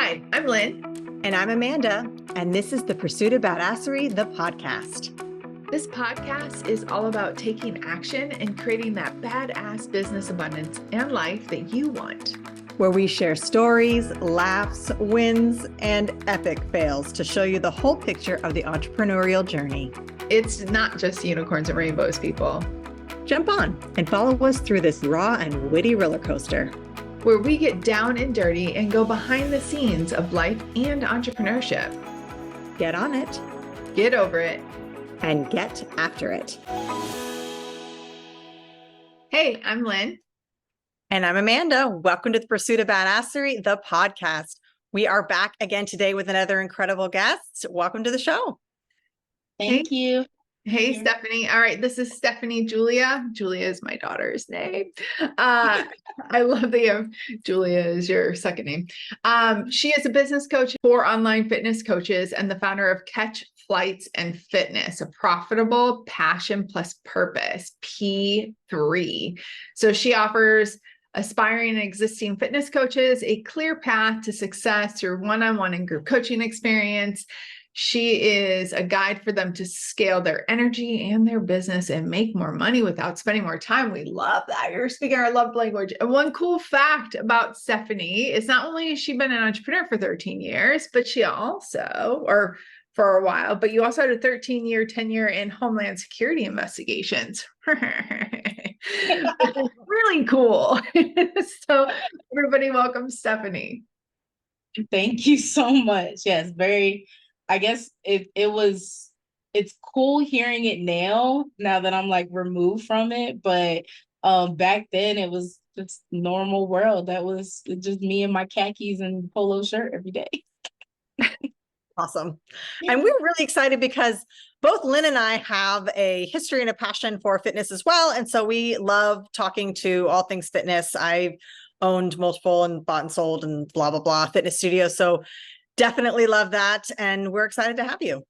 Hi, I'm Lynn. And I'm Amanda, and this is the Pursuit of Badasserie, the podcast. This podcast is all about taking action and creating that badass business abundance and life that you want. Where we share stories, laughs, wins, and epic fails to show you the whole picture of the entrepreneurial journey. It's not just unicorns and rainbows, people. Jump on and follow us through this raw and witty roller coaster, where we get down and dirty and go behind the scenes of life and entrepreneurship. Get on it, get over it, and get after it. Hey, I'm Lynn. And I'm Amanda. Welcome to the Pursuit of Badasserie, the podcast. We are back again today with another incredible guest. Welcome to the show. Thank you. Hey, Stefanie. All right. This is Stefanie Julia. Julia is my daughter's name. I love that Julia is your second name. She is a business coach for online fitness coaches and the founder of Catch Flights and Fitness, a profitable passion plus purpose, P3. So she offers aspiring and existing fitness coaches a clear path to success through one-on-one and group coaching experience. She is a guide for them to scale their energy and their business and make more money without spending more time. We love that. You're speaking our love language. And one cool fact about Stefanie is not only has she been an entrepreneur for 13 years, but she also, or for a while, but you also had a 13-year tenure in Homeland Security Investigations. Really cool. So everybody welcome Stefanie. Thank you so much. Yes, I guess it's cool hearing it now that I'm like removed from it. But back then it was just normal world. That was just me and my khakis and polo shirt every day. Awesome. And we're really excited because both Lynn and I have a history and a passion for fitness as well. And so we love talking to all things fitness. I've owned multiple and bought and sold and blah, blah, blah fitness studios. So definitely love that. And we're excited to have you.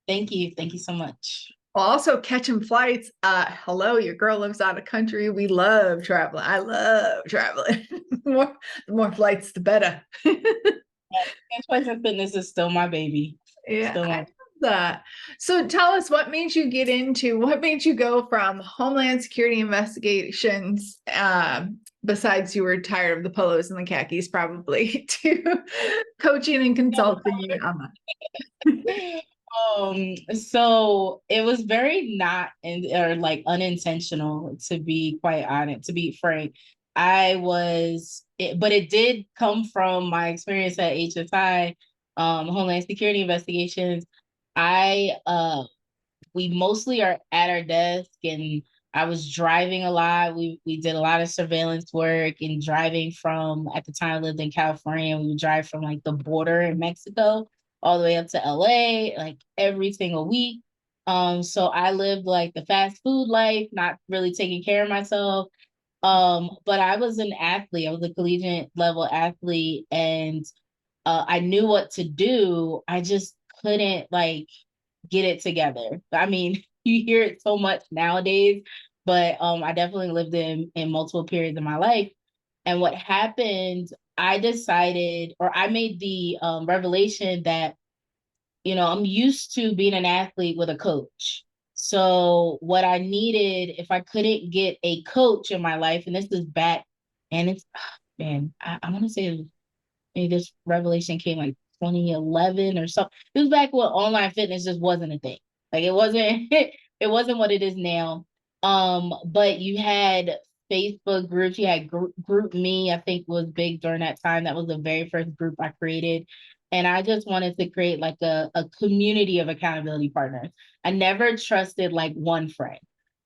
Thank you. Thank you so much. Also catching flights. Hello, your girl lives out of country. We love traveling. I love traveling. The more flights, the better. Catch Flights and Fitness is still my baby. Yeah, I love that. So tell us, what made you go from Homeland Security Investigations, besides you were tired of the polos and the khakis probably, to coaching and consulting on that? So it was very unintentional, to be quite honest, to be frank. But it did come from my experience at HSI, Homeland Security Investigations. We mostly are at our desk, and I was driving a lot. We did a lot of surveillance work and driving from, at the time I lived in California, we would drive from like the border in Mexico all the way up to LA, like every single week. So I lived like the fast food life, not really taking care of myself. But I was an athlete. I was a collegiate level athlete, and I knew what to do. I just couldn't get it together. I mean, you hear it so much nowadays, but I definitely lived in multiple periods of my life. And what happened, I made the revelation that, I'm used to being an athlete with a coach. So what I needed, if I couldn't get a coach in my life, and this is back, and I want to say maybe this revelation came like 2011 or something. It was back when online fitness just wasn't a thing. Like it wasn't what it is now. But you had Facebook groups, you had group me, I think was big during that time. That was the very first group I created. And I just wanted to create like a community of accountability partners. I never trusted like one friend.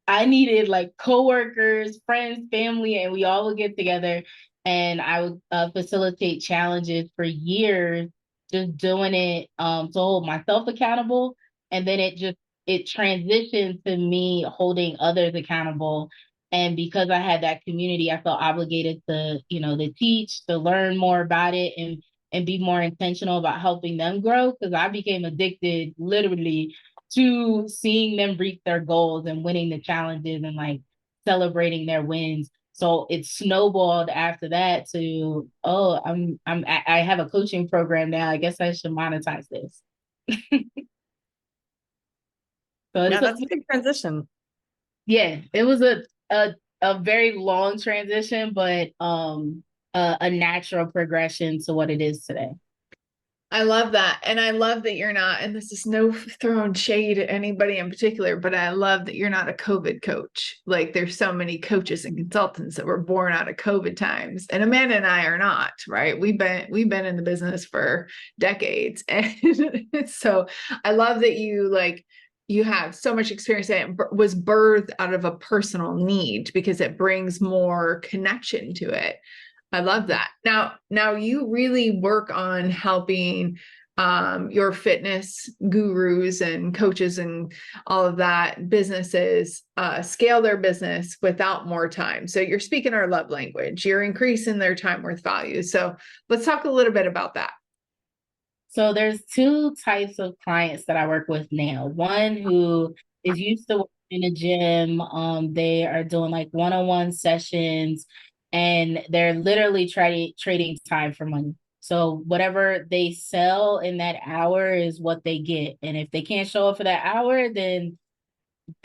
I needed like coworkers, friends, family, and we all would get together, and I would facilitate challenges for years, just doing it to hold myself accountable. And then it transitioned to me holding others accountable. And because I had that community, I felt obligated to teach, to learn more about it, and be more intentional about helping them grow, because I became addicted literally to seeing them reach their goals and winning the challenges and like celebrating their wins. So it snowballed after that to, oh, I have a coaching program now. I guess I should monetize this. So Yeah, that's a big transition. yeah, it was a very long transition, but a natural progression to what it is today. I love that. And I love that you're not, and this is no throwing shade at anybody in particular, but I love that you're not a COVID coach. Like there's so many coaches and consultants that were born out of COVID times. And Amanda and I are not, right? We've been in the business for decades. And so I love that you have so much experience that it was birthed out of a personal need because it brings more connection to it. I love that. Now you really work on helping your fitness gurus and coaches and all of that businesses scale their business without more time. So you're speaking our love language. You're increasing their time worth value. So let's talk a little bit about that. So there's two types of clients that I work with now. One who is used to working in a gym. They are doing like one-on-one sessions, and they're literally trading time for money. So whatever they sell in that hour is what they get. And if they can't show up for that hour, then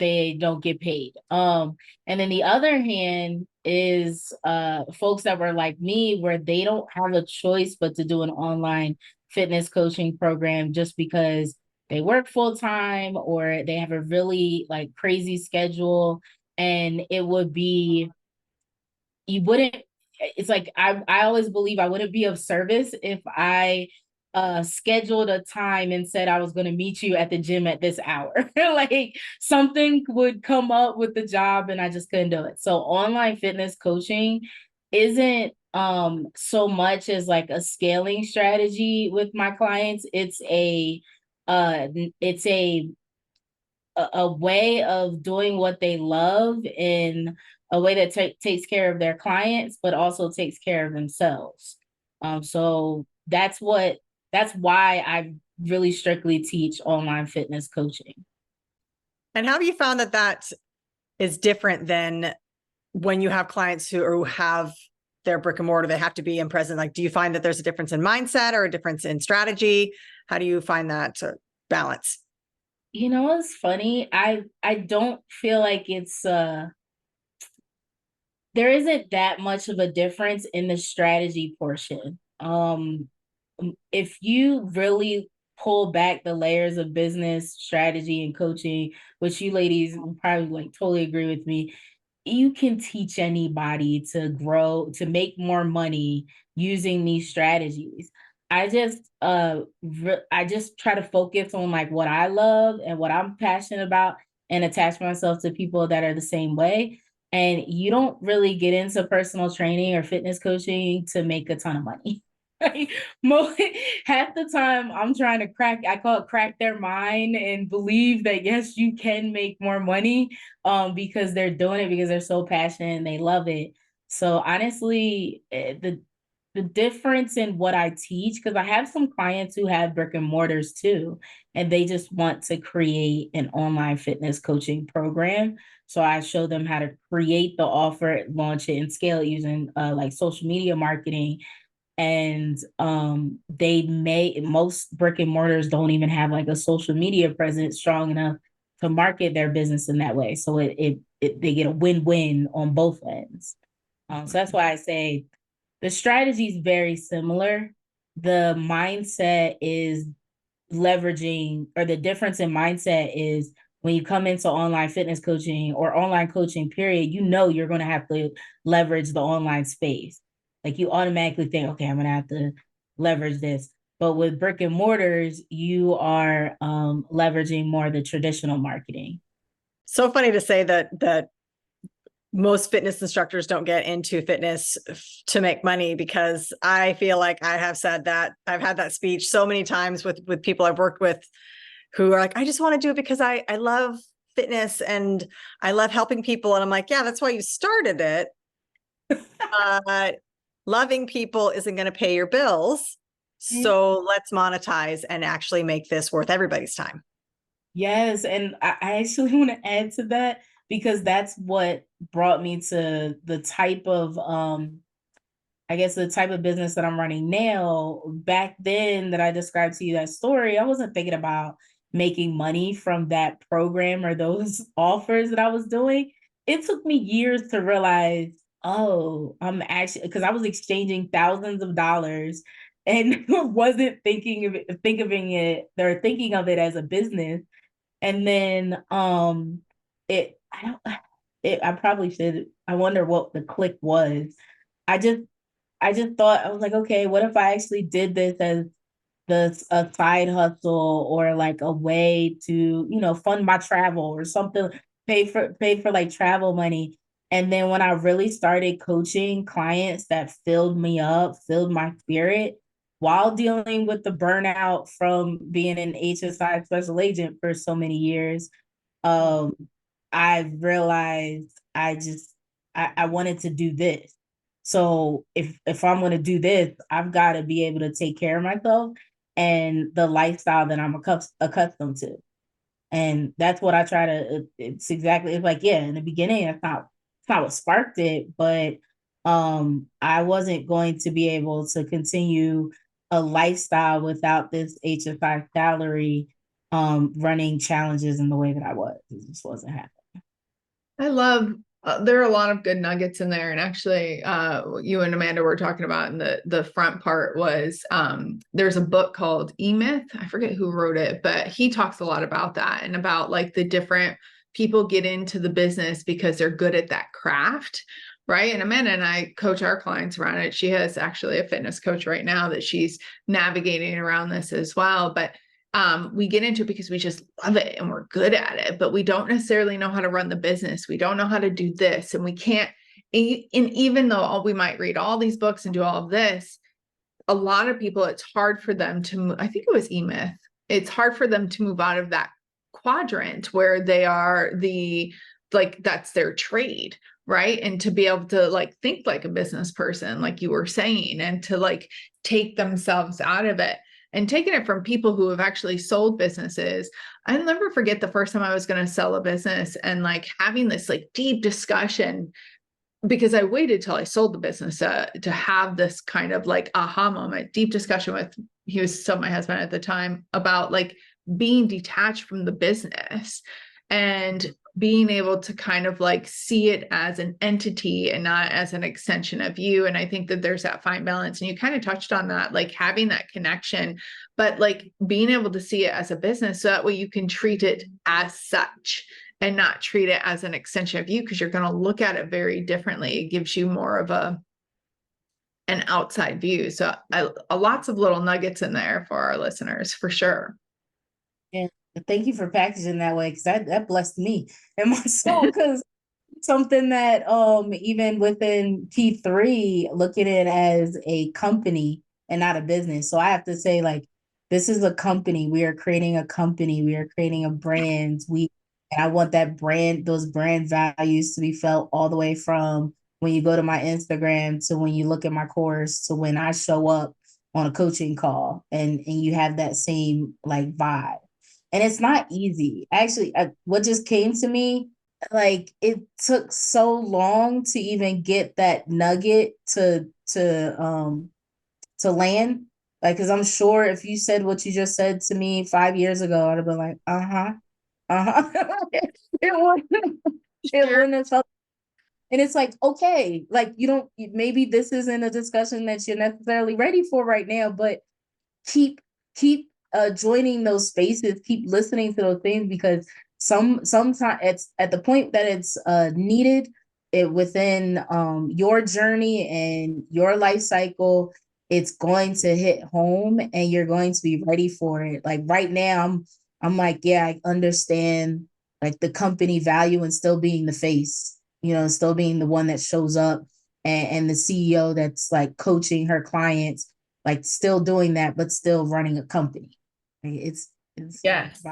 they don't get paid. And then the other hand is folks that were like me, where they don't have a choice but to do an online fitness coaching program just because they work full time or they have a really like crazy schedule. And it would be, you wouldn't, it's like I always believe I wouldn't be of service if I scheduled a time and said I was going to meet you at the gym at this hour. Like something would come up with the job and I just couldn't do it. So online fitness coaching isn't so much as like a scaling strategy with my clients. It's a way of doing what they love in a way that takes care of their clients, but also takes care of themselves. So that's why I really strictly teach online fitness coaching. And how have you found that that is different than when you have clients who have their brick and mortar, they have to be in present? Like, do you find that there's a difference in mindset or a difference in strategy? How do you find that balance? You know what's funny? I don't feel like it's there isn't that much of a difference in the strategy portion. If you really pull back the layers of business strategy and coaching, which you ladies will probably like totally agree with me, you can teach anybody to grow, to make more money using these strategies. I just try to focus on like what I love and what I'm passionate about and attach myself to people that are the same way. And you don't really get into personal training or fitness coaching to make a ton of money. Like, half the time I'm trying to I call it crack their mind and believe that yes, you can make more money because they're doing it because they're so passionate and they love it. So honestly, the difference in what I teach, because I have some clients who have brick and mortars too, and they just want to create an online fitness coaching program. So I show them how to create the offer, launch it, and scale it using like social media marketing. And most brick and mortars don't even have like a social media presence strong enough to market their business in that way. So they get a win-win on both ends. So that's why I say the strategy is very similar. The mindset is leveraging, or the difference in mindset is when you come into online fitness coaching or online coaching period, you're going to have to leverage the online space. Like you automatically think, okay, I'm going to have to leverage this. But with brick and mortars, you are leveraging more the traditional marketing. So funny to say that most fitness instructors don't get into fitness to make money, because I feel like I have said that. I've had that speech so many times with people I've worked with who are like, I just want to do it because I love fitness and I love helping people. And I'm like, yeah, that's why you started it. Loving people isn't going to pay your bills. So let's monetize and actually make this worth everybody's time. Yes. And I actually want to add to that. because that's what brought me to the type of I guess the type of business that I'm running now. Back then that I described to you that story, I wasn't thinking about making money from that program or those offers that I was doing. It took me years to realize, oh, I'm actually, because I was exchanging thousands of dollars and wasn't thinking of it as a business. And then I probably should, I wonder what the click was. I just I just thought, I was like, okay, what if I actually did this as a side hustle, or like a way to, fund my travel or something, pay for like travel money. And then when I really started coaching clients that filled me up, filled my spirit while dealing with the burnout from being an HSI special agent for so many years, um, I realized I wanted to do this. So if I'm going to do this, I've got to be able to take care of myself and the lifestyle that I'm accustomed to. And that's what I try to, it's like, yeah, in the beginning, it's not what sparked it, but I wasn't going to be able to continue a lifestyle without this HSI salary, running challenges in the way that I was. It just wasn't happening. I love, there are a lot of good nuggets in there. And actually, you and Amanda were talking about in the front part was, there's a book called E-Myth. I forget who wrote it, but he talks a lot about that and about like the different people get into the business because they're good at that craft. Right. And Amanda and I coach our clients around it. She has actually a fitness coach right now that she's navigating around this as well. But we get into it because we just love it and we're good at it, but we don't necessarily know how to run the business. We don't know how to do this, and we can't, and even though we might read all these books and do all of this, a lot of people, it's hard for them to move. I think it was E-Myth. It's hard for them to move out of that quadrant where they are that's their trade. Right. And to be able to like think like a business person, like you were saying, and to like take themselves out of it. And taking it from people who have actually sold businesses. I'll never forget the first time I was going to sell a business and like having this like deep discussion, because I waited till I sold the business to have this kind of like aha moment, deep discussion with, he was still my husband at the time, about like being detached from the business and being able to kind of like see it as an entity and not as an extension of you. And I think that there's that fine balance. And you kind of touched on that, like having that connection, but like being able to see it as a business so that way you can treat it as such and not treat it as an extension of you, because you're going to look at it very differently. It gives you more of an outside view. So lots of little nuggets in there for our listeners, for sure. And thank you for packaging that way, because that blessed me and my soul, because something that even within P3, look at it as a company and not a business. So I have to say, like, this is a company. We are creating a company. We are creating a brand. And I want those brand values to be felt all the way from when you go to my Instagram to when you look at my course to when I show up on a coaching call, and you have that same like vibe. And it's not easy. Actually, what just came to me, like, it took so long to even get that nugget to land. Like, because I'm sure if you said what you just said to me 5 years ago, I'd have been like, it wouldn't have felt. And it's like, okay, like maybe this isn't a discussion that you're necessarily ready for right now, but keep joining those spaces, keep listening to those things, because sometimes it's at the point that it's needed within your journey and your life cycle. It's going to hit home and you're going to be ready for it. Like right now, I'm like, yeah, I understand like the company value and still being the face, still being the one that shows up, and the CEO that's like coaching her clients, like still doing that, but still running a company. It's yes.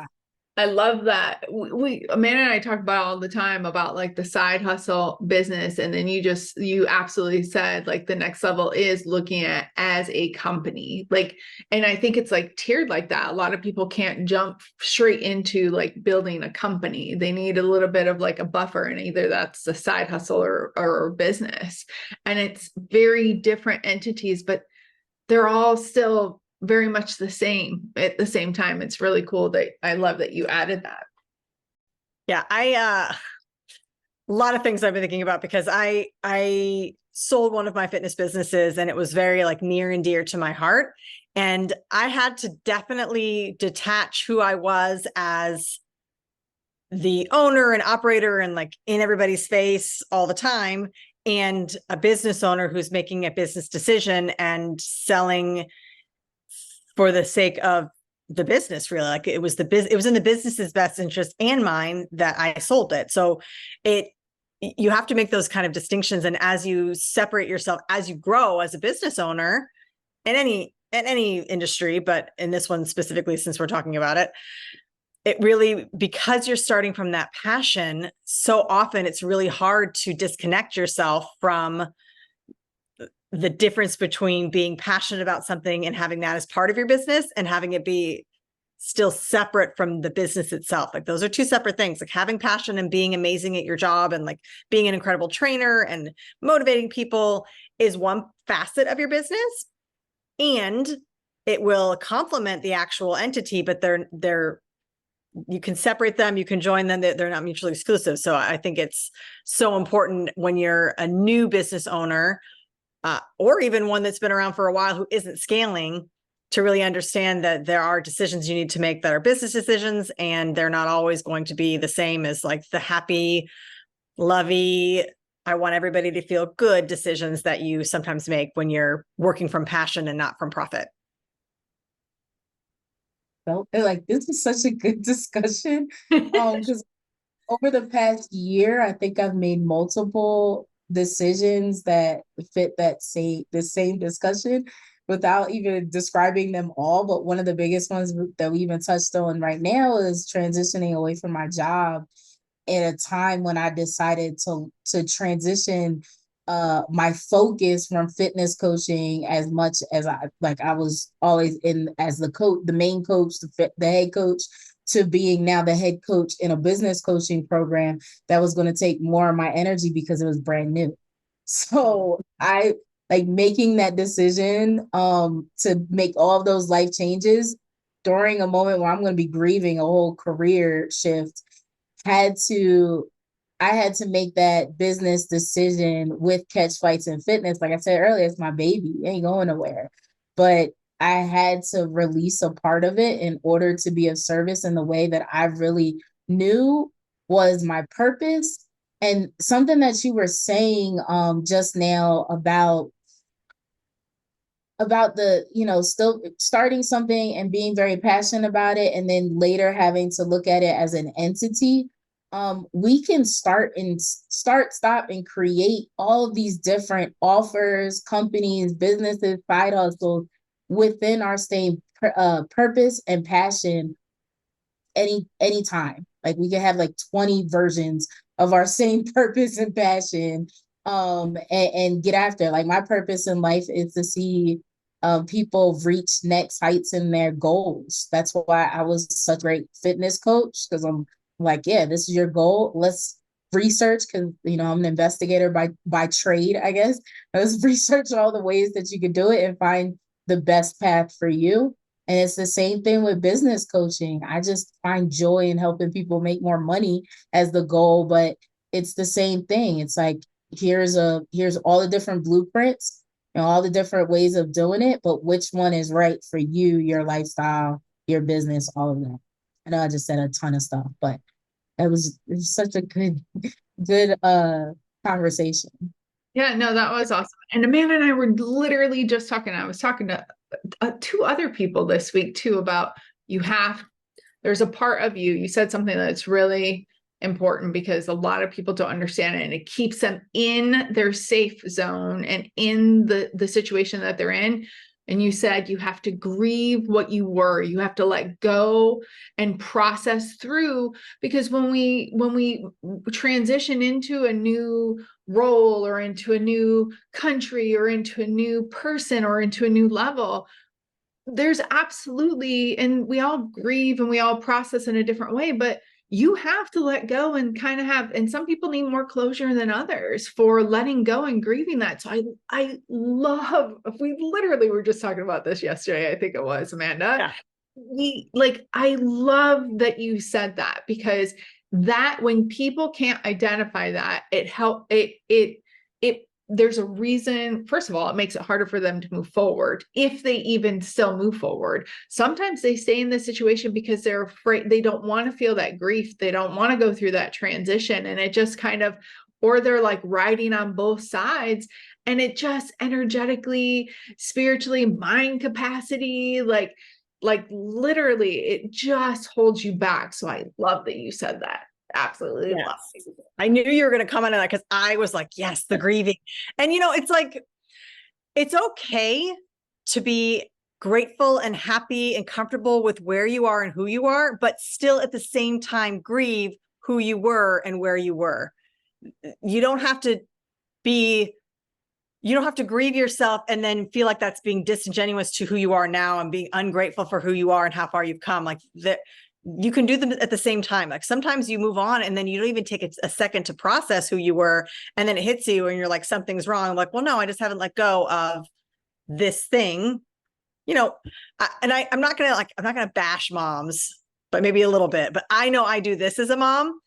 I love that. Amanda and I talk about all the time about like the side hustle business. And then you absolutely said like the next level is looking at as a company. Like, and I think it's like tiered like that. A lot of people can't jump straight into like building a company. They need a little bit of like a buffer, and either that's a side hustle or business. And it's very different entities, but they're all still very much the same at the same time. It's really cool that I love that you added that. Yeah, a lot of things I've been thinking about, because I sold one of my fitness businesses and it was very like near and dear to my heart. And I had to definitely detach who I was as the owner and operator and like in everybody's face all the time, and a business owner who's making a business decision and selling for the sake of the business. Really, like it was it was in the business's best interest and mine that I sold it. So you have to make those kind of distinctions. And as you separate yourself, as you grow as a business owner in any industry, but in this one specifically, since we're talking about it, it really, because you're starting from that passion, so often it's really hard to disconnect yourself from the difference between being passionate about something and having that as part of your business and having it be still separate from the business itself. Like those are two separate things. Like having passion and being amazing at your job and like being an incredible trainer and motivating people is one facet of your business, and it will complement the actual entity, but they're you can separate them, you can join them, they're not mutually exclusive. So I think it's so important when you're a new business owner, or even one that's been around for a while who isn't scaling, to really understand that there are decisions you need to make that are business decisions, and they're not always going to be the same as like the happy, lovey, I want everybody to feel good decisions that you sometimes make when you're working from passion and not from profit. Felt like this was such a good discussion. Because over the past year, I think I've made multiple decisions that fit the same discussion without even describing them all. But one of the biggest ones that we even touched on right now is transitioning away from my job at a time when I decided to transition my focus from fitness coaching, as much as I was always in as the coach, the main coach, the head coach, to being now the head coach in a business coaching program that was going to take more of my energy because it was brand new. So I like making that decision to make all of those life changes during a moment where I'm going to be grieving a whole career shift. I had to make that business decision with Catch Fights and Fitness. Like I said earlier, it's my baby. It ain't going nowhere. But I had to release a part of it in order to be of service in the way that I really knew was my purpose. And something that you were saying just now about the, still starting something and being very passionate about it, and then later having to look at it as an entity. We can start, stop, and create all of these different offers, companies, businesses, side hustles within our same purpose and passion anytime. Like we can have like 20 versions of our same purpose and passion, and get after. Like my purpose in life is to see people reach next heights in their goals. That's why I was such a great fitness coach, because I'm like, yeah, this is your goal. Let's research, because I'm an investigator by trade, I guess. Let's research all the ways that you could do it and find the best path for you. And it's the same thing with business coaching. I just find joy in helping people make more money as the goal, but it's the same thing. It's like, here's all the different blueprints and all the different ways of doing it, but which one is right for you, your lifestyle, your business, all of that. I know I just said a ton of stuff, but it was such a good conversation. Yeah, no, that was awesome. And Amanda and I were literally just talking. I was talking to two other people this week too about there's a part of you said something that's really important, because a lot of people don't understand it, and it keeps them in their safe zone and in the situation that they're in. And you said you have to grieve what you were. You have to let go and process through, because when we transition into a new role or into a new country or into a new person or into a new level, there's absolutely, and we all grieve and we all process in a different way, but you have to let go and kind of have, and some people need more closure than others for letting go and grieving that. So I love, we literally were just talking about this yesterday, I think it was, Amanda. Yeah. I love that you said that, because that when people can't identify that, it there's a reason. First of all, it makes it harder for them to move forward, if they even still move forward. Sometimes they stay in this situation because they're afraid, they don't want to feel that grief, they don't want to go through that transition, and it just kind of, or they're like riding on both sides, and it just energetically, spiritually, mind capacity, like literally it just holds you back. So I love that you said that. Absolutely. Yes. I knew you were going to comment on that, because I was like, yes, the grieving. And, it's like, it's okay to be grateful and happy and comfortable with where you are and who you are, but still at the same time, grieve who you were and where you were. You don't have to grieve yourself and then feel like that's being disingenuous to who you are now and being ungrateful for who you are and how far you've come. Like that, you can do them at the same time. Like sometimes you move on and then you don't even take a second to process who you were. And then it hits you and you're like, something's wrong. I'm like, well, no, I just haven't let go of this thing, I'm not going to bash moms, but maybe a little bit, but I know I do this as a mom,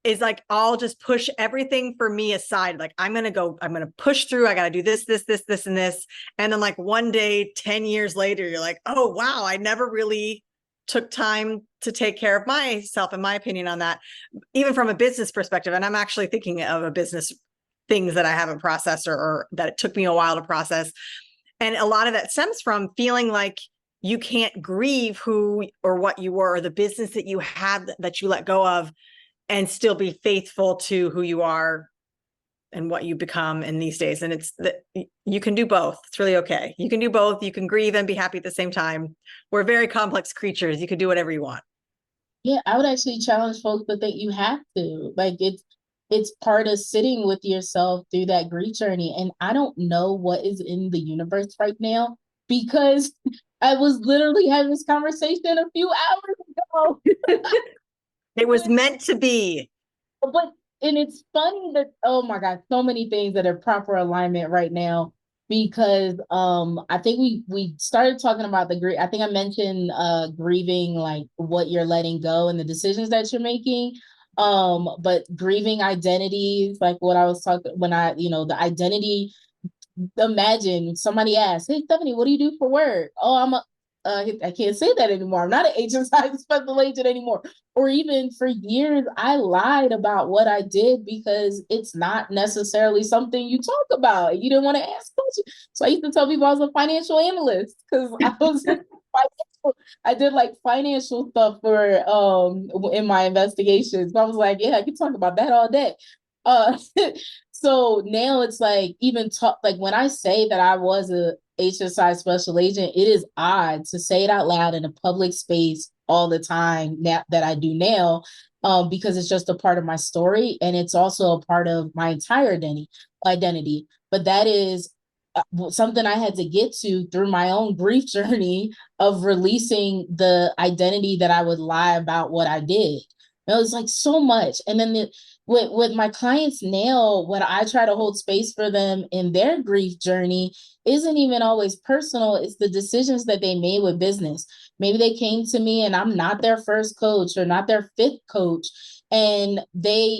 is like, I'll just push everything for me aside. Like, I'm going to push through. I got to do this, and this. And then like one day, 10 years later, you're like, oh, wow, I never really took time to take care of myself and my opinion on that, even from a business perspective. And I'm actually thinking of a business things that I haven't processed or that it took me a while to process. And a lot of that stems from feeling like you can't grieve who or what you were, or the business that you had that you let go of, and still be faithful to who you are and what you become in these days. And it's that you can do both. It's really okay. You can do both. You can grieve and be happy at the same time. We're very complex creatures. You can do whatever you want. Yeah, I would actually challenge folks to think you have to. Like it's part of sitting with yourself through that grief journey. And I don't know what is in the universe right now, because I was literally having this conversation a few hours ago. It was meant to be. And it's funny that, oh my God, so many things that are proper alignment right now, because I think we started talking about I think I mentioned grieving, like what you're letting go and the decisions that you're making. But grieving identities, like what I was talking when the identity. Imagine somebody asks, "Hey, Stephanie, what do you do for work?" "Oh, I can't say that anymore. I'm not an HSI special agent anymore." Or even for years, I lied about what I did because it's not necessarily something you talk about. You didn't want to ask questions. So I used to tell people I was a financial analyst because I was I did like financial stuff for in my investigations. I was like, yeah, I can talk about that all day. So now it's like, even like when I say that I was a HSI special agent, it is odd to say it out loud in a public space all the time now that I do now, because it's just a part of my story, and it's also a part of my entire identity. But that is something I had to get to through my own grief journey of releasing the identity that I would lie about what I did. It was like so much. And then with my clients now, when I try to hold space for them in their grief journey, isn't even always personal. It's the decisions that they made with business. Maybe they came to me and I'm not their first coach or not their fifth coach, and they,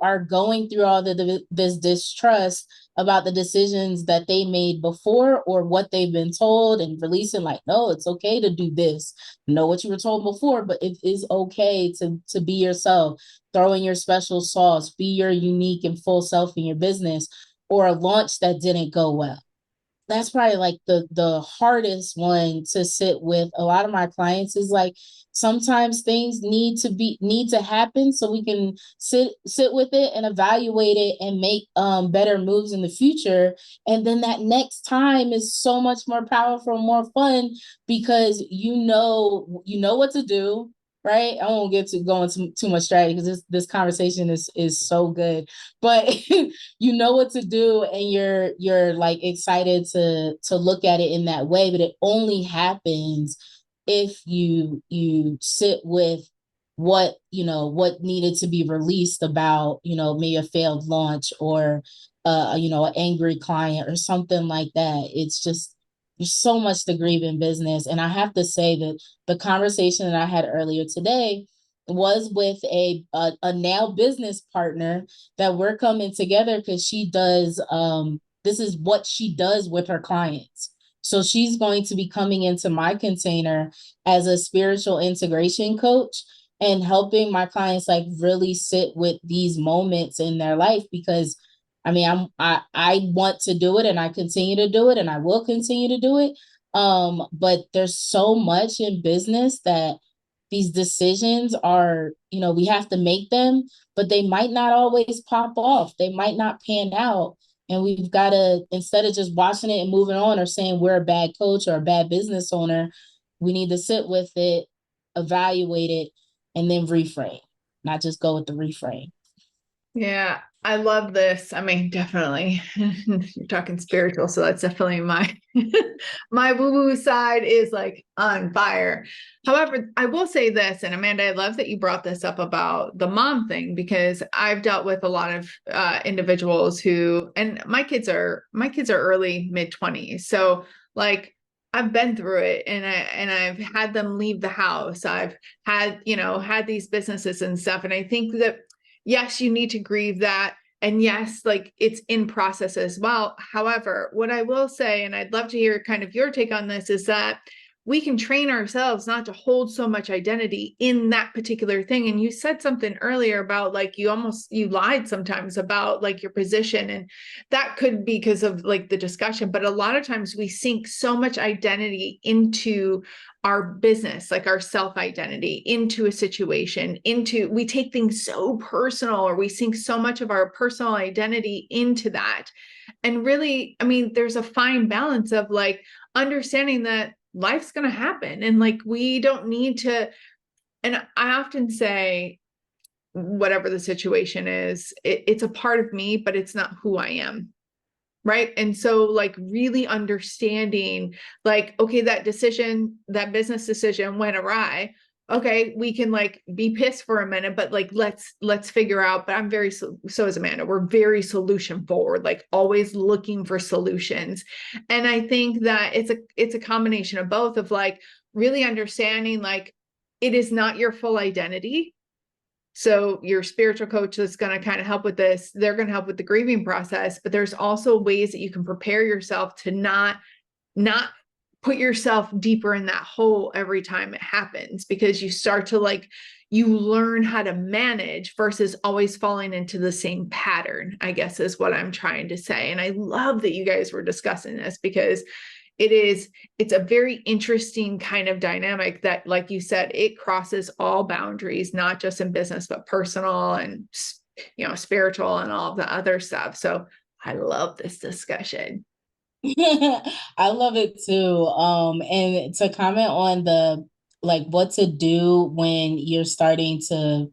are going through all this distrust about the decisions that they made before or what they've been told, and releasing like, no, it's okay to do this. Know what you were told before, but it is okay to be yourself, throw in your special sauce, be your unique and full self in your business, or a launch that didn't go well. that's probably like the hardest one to sit with a lot of my clients, is like sometimes things need to happen so we can sit with it and evaluate it and make better moves in the future. And then that next time is so much more powerful, more fun, because you know what to do, right? I won't get to go into too much strategy because this conversation is so good, but you know what to do, and you're like excited to look at it in that way. But it only happens if you sit with what what needed to be released about maybe a failed launch, or an angry client or something like that. It's just, there's so much to grieve in business. And I have to say that the conversation that I had earlier today was with a now business partner, that we're coming together because she does this is what she does with her clients. So she's going to be coming into my container as a spiritual integration coach and helping my clients like really sit with these moments in their life, because I mean, I want to do it, and I continue to do it, and I will continue to do it. But there's so much in business that these decisions are, we have to make them, but they might not always pop off. They might not pan out. And we've got to, instead of just watching it and moving on, or saying we're a bad coach or a bad business owner, we need to sit with it, evaluate it, and then reframe, not just go with the reframe. Yeah, I love this. I mean, definitely you're talking spiritual, so that's definitely my my woo-woo side is like on fire. However, I will say this, and Amanda, I love that you brought this up about the mom thing, because I've dealt with a lot of individuals who, and my kids are early mid-20s, so like I've been through it, and I've had them leave the house. I've had had these businesses and stuff, and I think that yes, you need to grieve that. And yes, like it's in process as well. However, what I will say, and I'd love to hear kind of your take on this, is that we can train ourselves not to hold so much identity in that particular thing. And you said something earlier about like you lied sometimes about like your position, and that could be because of like the discussion. But a lot of times we sink so much identity into our business, like our self-identity, into a situation, we take things so personal, or we sink so much of our personal identity into that. And really, I mean, there's a fine balance of like understanding that life's going to happen, and like we don't need to. And I often say, whatever the situation is, it's a part of me, but it's not who I am. Right. And so like really understanding like, okay, that business decision went awry. Okay, we can like be pissed for a minute, but like let's figure out. But I'm so is Amanda. We're very solution forward, like always looking for solutions. And I think that it's a combination of both, of like really understanding like it is not your full identity. So your spiritual coach is going to kind of help with this. They're going to help with the grieving process, but there's also ways that you can prepare yourself to not put yourself deeper in that hole every time it happens, because you start to like, you learn how to manage versus always falling into the same pattern, I guess is what I'm trying to say. And I love that you guys were discussing this, because it's a very interesting kind of dynamic that, like you said, it crosses all boundaries, not just in business, but personal and, spiritual and all of the other stuff. So I love this discussion. I love it too. And to comment on the like what to do when you're starting to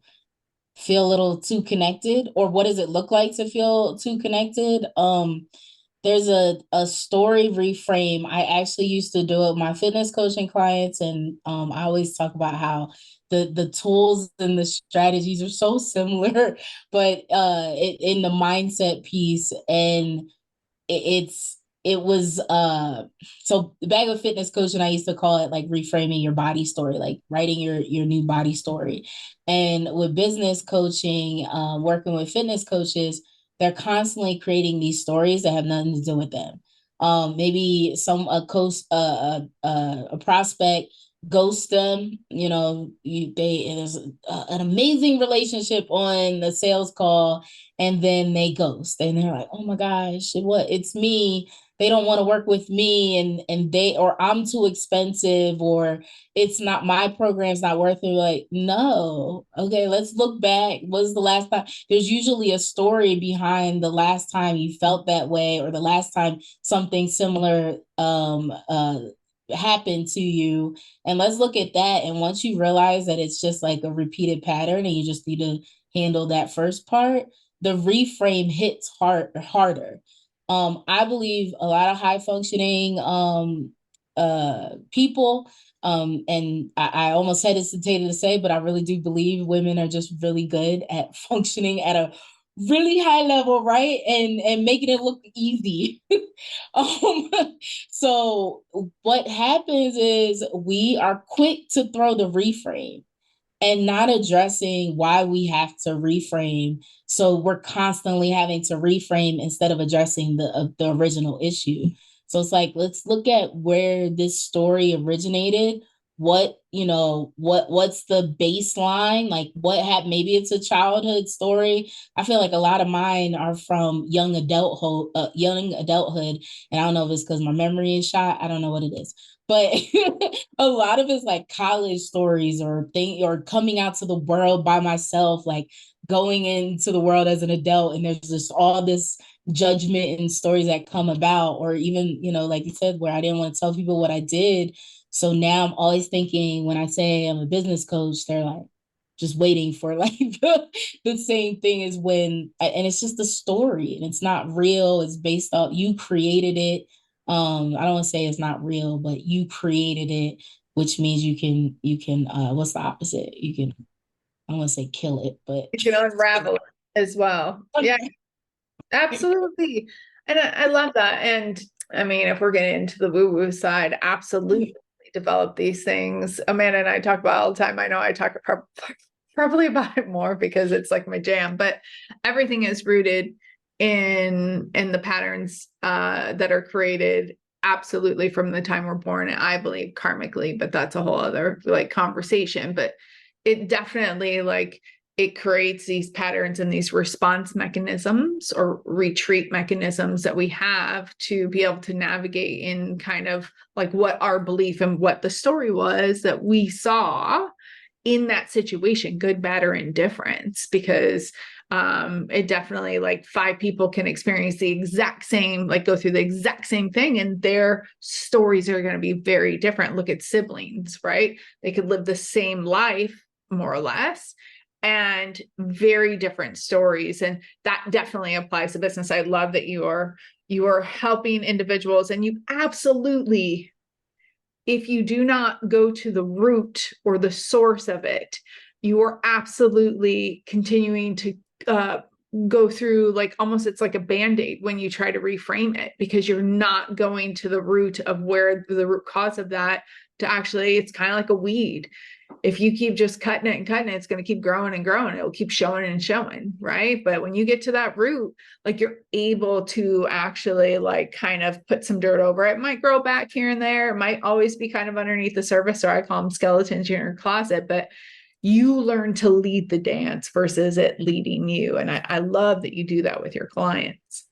feel a little too connected, or what does it look like to feel too connected? There's a story reframe. I actually used to do it with my fitness coaching clients, and I always talk about how the tools and the strategies are so similar, but in the mindset piece, and it was so back with fitness coaching, I used to call it like reframing your body story, like writing your new body story. And with business coaching, working with fitness coaches, they're constantly creating these stories that have nothing to do with them. Maybe a prospect ghost them, there's an amazing relationship on the sales call, and then they ghost, and they're like, oh my gosh, it's me. they don't want to work with me, and they, or I'm too expensive, or it's not, my program's not worth it. Like, no, okay, let's look back. When's the last time? There's usually a story behind the last time you felt that way, or the last time something similar happened to you. And let's look at that. And once you realize that it's just like a repeated pattern and you just need to handle that first part, the reframe hits harder. I believe a lot of high functioning people, and I almost hesitated to say, but I really do believe women are just really good at functioning at a really high level, right? And making it look easy. um, so what happens is we are quick to throw the reframe and not addressing why we have to reframe. So we're constantly having to reframe instead of addressing the original issue. So it's like, let's look at where this story originated. What's the baseline? Like, what happened? Maybe it's a childhood story. I feel like a lot of mine are from young adulthood, and I don't know if it's because my memory is shot. I don't know what it is, but a lot of it's like college stories, or coming out to the world by myself, like going into the world as an adult, and there's just all this judgment and stories that come about, or even, like you said, where I didn't want to tell people what I did. So now I'm always thinking, when I say I'm a business coach, they're like just waiting for like the same thing as and it's just a story, and it's not real. It's based off, you created it. I don't want to say it's not real, but you created it, which means you can what's the opposite? You can, I don't want to say kill it, but You can unravel it as well. Yeah, absolutely. And I love that. And I mean, if we're getting into the woo-woo side, absolutely develop these things. Amanda and I talk about all the time. I know I talk probably about it more because it's like my jam, but everything is rooted in the patterns that are created absolutely from the time we're born. I believe karmically, but that's a whole other like conversation. But it definitely, like, it creates these patterns and these response mechanisms or retreat mechanisms that we have to be able to navigate in kind of like what our belief and what the story was that we saw in that situation, good, bad, or indifference. Because it definitely, like, 5 people can experience the exact same, like go through the exact same thing, and their stories are going to be very different. Look at siblings, right? They could live the same life more or less, and very different stories. And that definitely applies to business. I love that you are helping individuals, and you absolutely, if you do not go to the root or the source of it, you are absolutely continuing to go through, like, almost, it's like a band-aid when you try to reframe it, because you're not going to the root of where the root cause of that to actually, it's kind of like a weed. If you keep just cutting it and cutting it, it's going to keep growing and growing. It'll keep showing and showing, right? But when you get to that root, like, you're able to actually, like, kind of put some dirt over it. It might grow back here and there. It might always be kind of underneath the surface, or I call them skeletons in your closet, but you learn to lead the dance versus it leading you. And I love that you do that with your clients.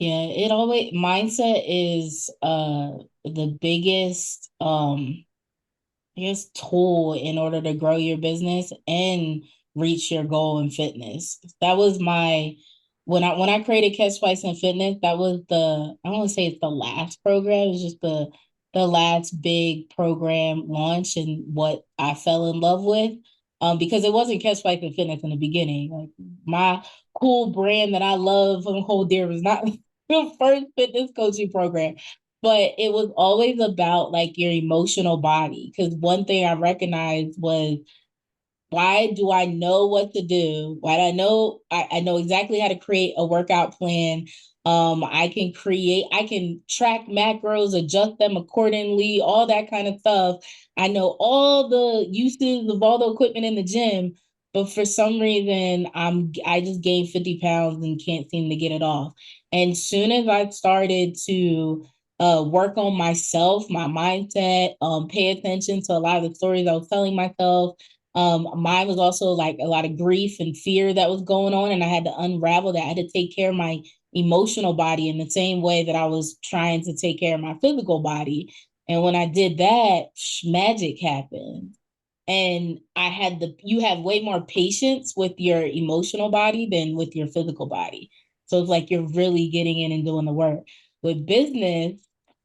yeah, it always, mindset is the biggest I guess tool in order to grow your business and reach your goal in fitness. That was my, when I created Catch Spice in Fitness, that was I don't want to say it's the last program, it's just the last big program launch, and what I fell in love with. Because it wasn't Catch Spice in Fitness in the beginning. Like, my cool brand that I love and hold dear was not the first fitness coaching program, but it was always about like your emotional body. Because one thing I recognized was, why do I know what to do? Why do I know exactly how to create a workout plan? I can track macros, adjust them accordingly, all that kind of stuff. I know all the uses of all the equipment in the gym, but for some reason, I just gained 50 pounds and can't seem to get it off. And soon as I started to work on myself, my mindset, pay attention to a lot of the stories I was telling myself. Mine was also like a lot of grief and fear that was going on, and I had to unravel that. I had to take care of my emotional body in the same way that I was trying to take care of my physical body. And when I did that, magic happened. And you have way more patience with your emotional body than with your physical body. So it's like you're really getting in and doing the work. With business,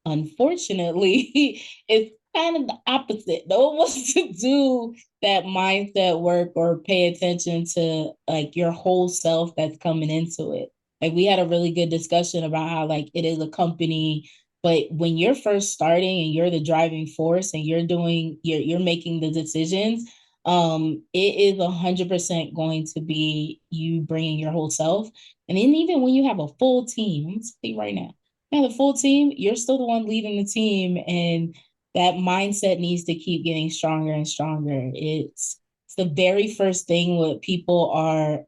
unfortunately, it's kind of the opposite. No one wants to do that mindset work or pay attention to like your whole self that's coming into it. Like we had a really good discussion about how like it is a company, but when you're first starting and you're the driving force and you're making the decisions, it is 100% going to be you bringing your whole self. And then even when you have a full team, I'm saying right now, you have a full team, you're still the one leading the team, and that mindset needs to keep getting stronger and stronger. It's the very first thing what people are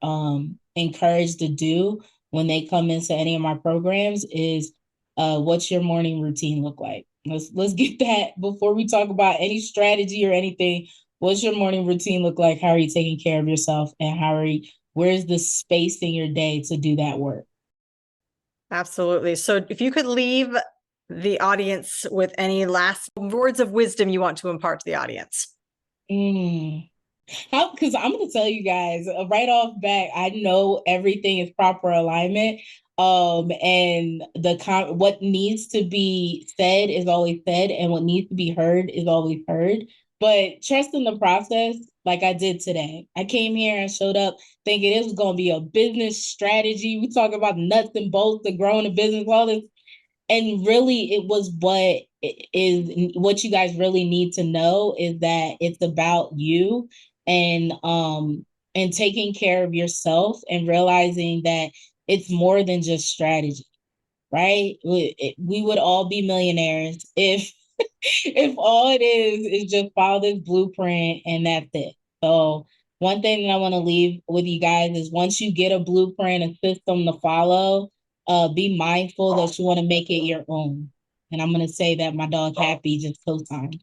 encouraged to do when they come into any of my programs is what's your morning routine look like? Let's get that before we talk about any strategy or anything. What's your morning routine look like? How are you taking care of yourself? And where's the space in your day to do that work? Absolutely. So if you could leave the audience with any last words of wisdom you want to impart to the audience. Because I'm going to tell you guys right off bat, I know everything is proper alignment. And what needs to be said is always said, and what needs to be heard is always heard. But trust in the process, like I did today. I came here and showed up thinking it was going to be a business strategy. We talk about nuts and bolts of growing a business, all this. And really, it was what you guys really need to know is that it's about you and taking care of yourself and realizing that it's more than just strategy, right? We would all be millionaires if all it is just follow this blueprint and that's it. So one thing that I want to leave with you guys is once you get a blueprint, a system to follow, be mindful that you want to make it your own. And I'm going to say that my dog Happy just co-signed.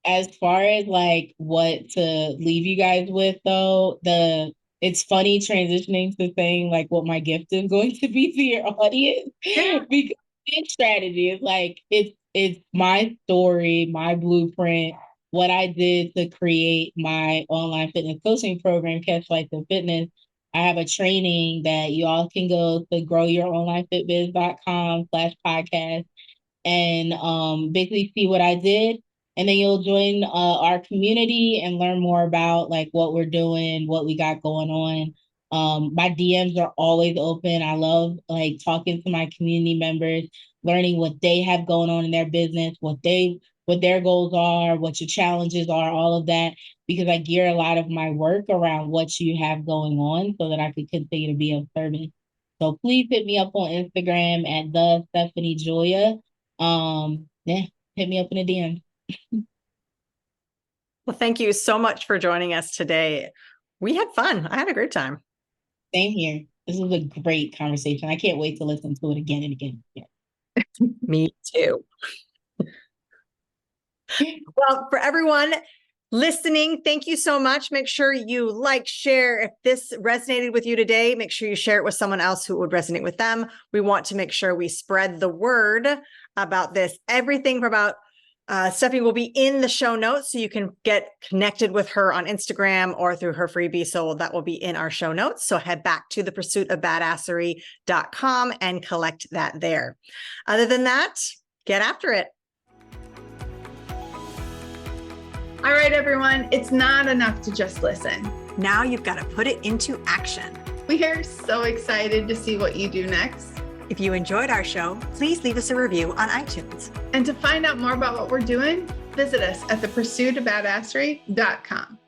As far as like what to leave you guys with though, it's funny transitioning to saying like what my gift is going to be to your audience. Because it's strategy is like it's my story, my blueprint, what I did to create my online fitness coaching program, Catch Life and Fitness. I have a training that you all can go to growyouronlinefitbiz.com/podcast and basically see what I did. And then you'll join our community and learn more about like what we're doing, what we got going on. My DMs are always open. I love like talking to my community members, learning what they have going on in their business, what their goals are, what your challenges are, all of that, because I gear a lot of my work around what you have going on so that I could continue to be of service. So please hit me up on Instagram at the Stefanie Julia. Hit me up in a DM. Well, thank you so much for joining us today. We had fun. I had a great time. Same here. This was a great conversation. I can't wait to listen to it again and again. Yeah. Me too. Well, for everyone listening, thank you so much. Make sure you like, share. If this resonated with you today, make sure you share it with someone else who would resonate with them. We want to make sure we spread the word about this. Everything about Stefanie will be in the show notes, so you can get connected with her on Instagram or through her freebie. So that will be in our show notes. So head back to the pursuitofbadasserie.com and collect that there. Other than that, get after it. All right, everyone, it's not enough to just listen. Now you've got to put it into action. We are so excited to see what you do next. If you enjoyed our show, please leave us a review on iTunes. And to find out more about what we're doing, visit us at thepursuitofbadasserie.com.